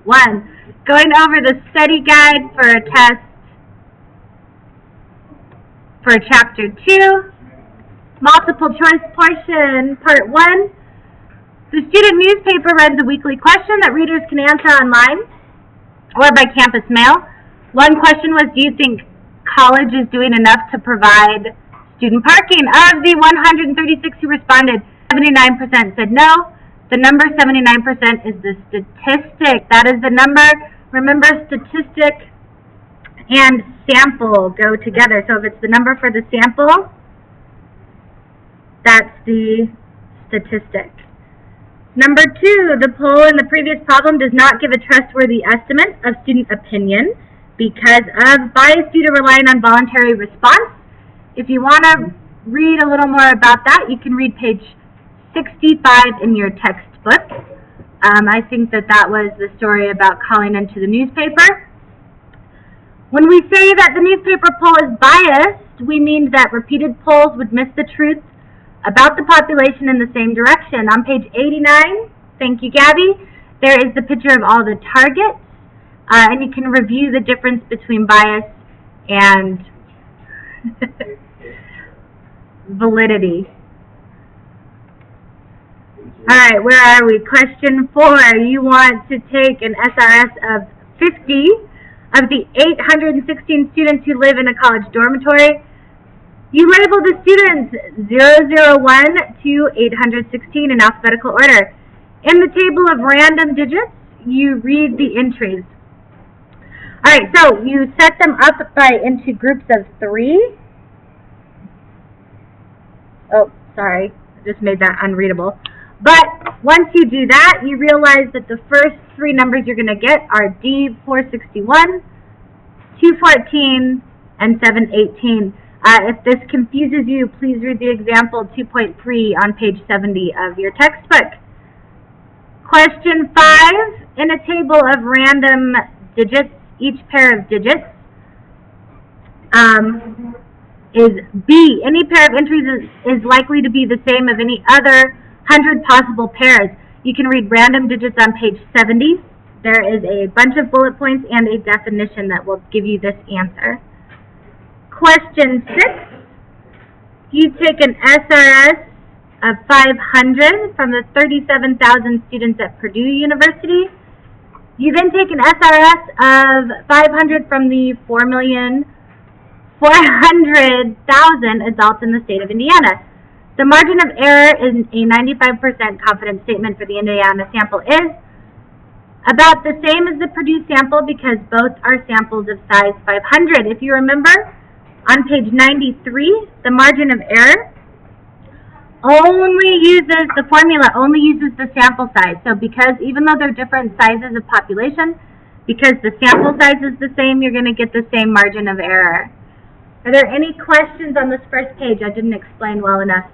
1. Going over the study guide for a test for Chapter 2. Multiple choice portion, Part 1. The student newspaper runs a weekly question that readers can answer online or by campus mail. One question was, do you think college is doing enough to provide student parking? Of the 136 who responded, 79% said no. The number 79% is the statistic. That is the number. Remember, statistic and sample go together. So if it's the number for the sample, that's the statistic. Number 2, the poll in the previous problem does not give a trustworthy estimate of student opinion because of bias due to relying on voluntary response. If you want to read a little more about that, you can read page 65 in your textbook. I think that was the story about calling into the newspaper. When we say that the newspaper poll is biased, we mean that repeated polls would miss the truth about the population in the same direction. On page 89, thank you, Gabby, there is the picture of all the targets, and you can review the difference between bias and validity. All right, where are we? Question 4. You want to take an SRS of 50 of the 816 students who live in a college dormitory. You label the students 001 to 816 in alphabetical order. In the table of random digits, you read the entries. All right, so you set them up into groups of 3. Oh, sorry, I just made that unreadable. But once you do that, you realize that the first 3 numbers you're going to get are D461, 214, and 718. If this confuses you, please read the example 2.3 on page 70 of your textbook. Question 5, in a table of random digits, each pair of digits is B. Any pair of entries is likely to be the same of any other 100 possible pairs. You can read random digits on page 70. There is a bunch of bullet points and a definition that will give you this answer. Question 6, you take an SRS of 500 from the 37,000 students at Purdue University. You then take an SRS of 500 from the 4,400,000 adults in the state of Indiana. The margin of error in a 95% confidence statement for the Indiana sample is about the same as the Purdue sample because both are samples of size 500. If you remember, on page 93, the margin of error the formula only uses the sample size. So because even though they're different sizes of population, because the sample size is the same, you're going to get the same margin of error. Are there any questions on this first page I didn't explain well enough?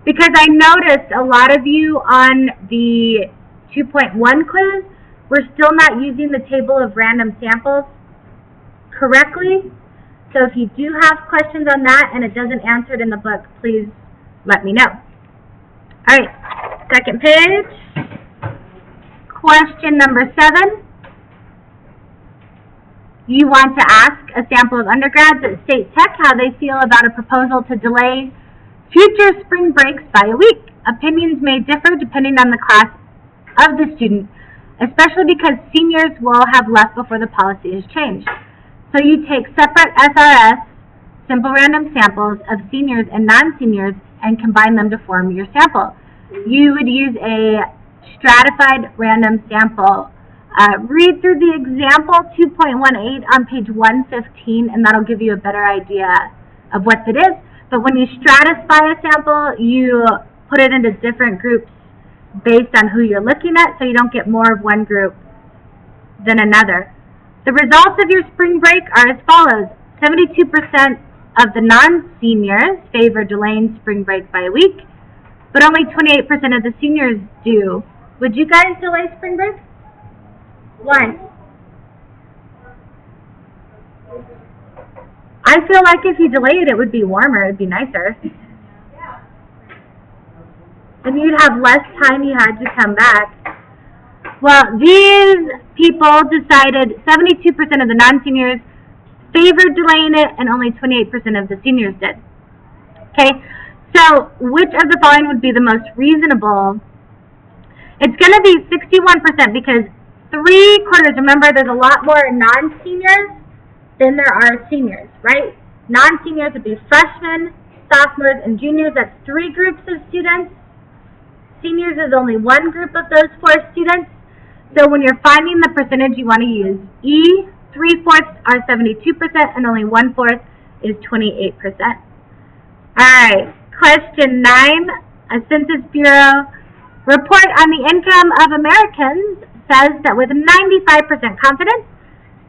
Because I noticed a lot of you on the 2.1 quiz were still not using the table of random samples correctly. So if you do have questions on that and it doesn't answer it in the book, please let me know. All right, second page. Question number 7. You want to ask a sample of undergrads at State Tech how they feel about a proposal to delay future spring breaks by a week. Opinions may differ depending on the class of the student, especially because seniors will have left before the policy is changed. So you take separate SRS, simple random samples of seniors and non-seniors, and combine them to form your sample. You would use a stratified random sample. Read through the example 2.18 on page 115, and that'll give you a better idea of what it is. But when you stratify a sample, you put it into different groups based on who you're looking at, so you don't get more of one group than another. The results of your spring break are as follows. 72% of the non-seniors favor delaying spring break by a week, but only 28% of the seniors do. Would you guys delay spring break? Why? I feel like if you delayed it would be warmer, it'd be nicer. And you'd have less time you had to come back. Well, these people decided 72% of the non-seniors favored delaying it, and only 28% of the seniors did. Okay, so which of the following would be the most reasonable? It's going to be 61% because 3/4, remember there's a lot more non-seniors than there are seniors, right? Non-seniors would be freshmen, sophomores, and juniors. That's 3 groups of students. Seniors is only 1 group of those 4 students. So when you're finding the percentage, you want to use E. 3/4 are 72% and only 1/4 is 28%. Alright, question 9. A Census Bureau report on the income of Americans says that with 95% confidence,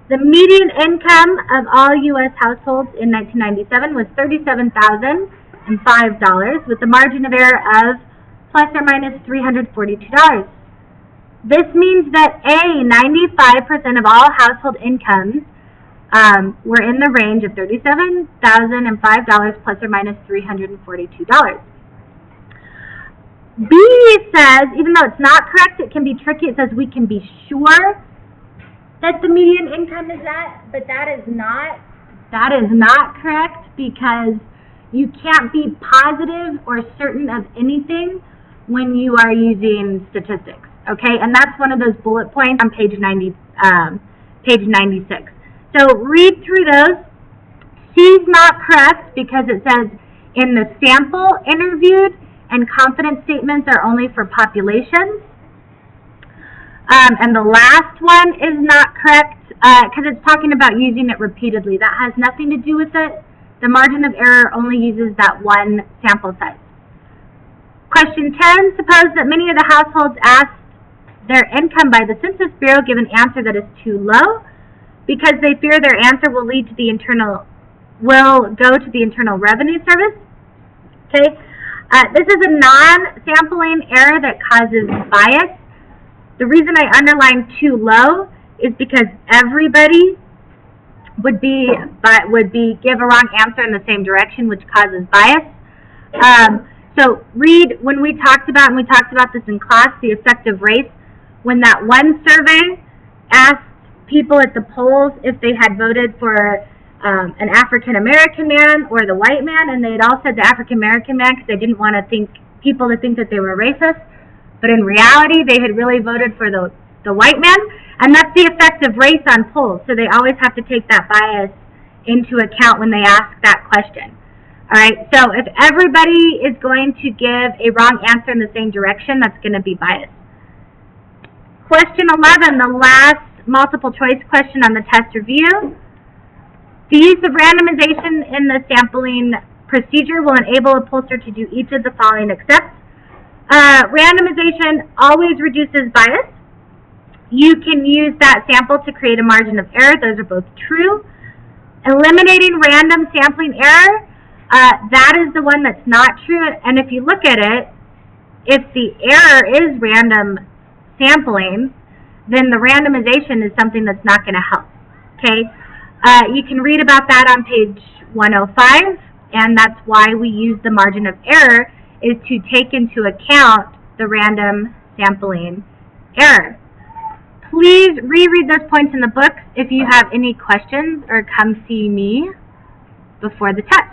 the median income of all U.S. households in 1997 was $37,005 with a margin of error of plus or minus $342. This means that 95% of all household incomes were in the range of $37,005 plus or minus $342. B says, even though it's not correct, it can be tricky. It says we can be sure that the median income is that, but that is not correct because you can't be positive or certain of anything when you are using statistics. Okay, and that's one of those bullet points on page 96. So read through those. C's not correct because it says in the sample interviewed and confidence statements are only for populations. And the last one is not correct because it's talking about using it repeatedly. That has nothing to do with it. The margin of error only uses that one sample size. Question 10, suppose that many of the households asked their income by the Census Bureau give an answer that is too low because they fear their answer will go to the Internal Revenue Service. Okay, this is a non-sampling error that causes bias. The reason I underline too low is because everybody would give a wrong answer in the same direction, which causes bias. So read when we talked about, and we talked about this in class, the effect of race. When that one survey asked people at the polls if they had voted for an African-American man or the white man, and they had all said the African-American man because they didn't want people to think that they were racist, but in reality they had really voted for the white man, and that's the effect of race on polls, so they always have to take that bias into account when they ask that question. Alright, so if everybody is going to give a wrong answer in the same direction, that's going to be biased. Question 11, the last multiple choice question on the test review. The use of randomization in the sampling procedure will enable a pollster to do each of the following except. Randomization always reduces bias. You can use that sample to create a margin of error. Those are both true. Eliminating random sampling error, that is the one that's not true. And if you look at it, if the error is random sampling, then the randomization is something that's not going to help. Okay, you can read about that on page 105, and that's why we use the margin of error, is to take into account the random sampling error. Please reread those points in the books if you have any questions, or come see me before the test.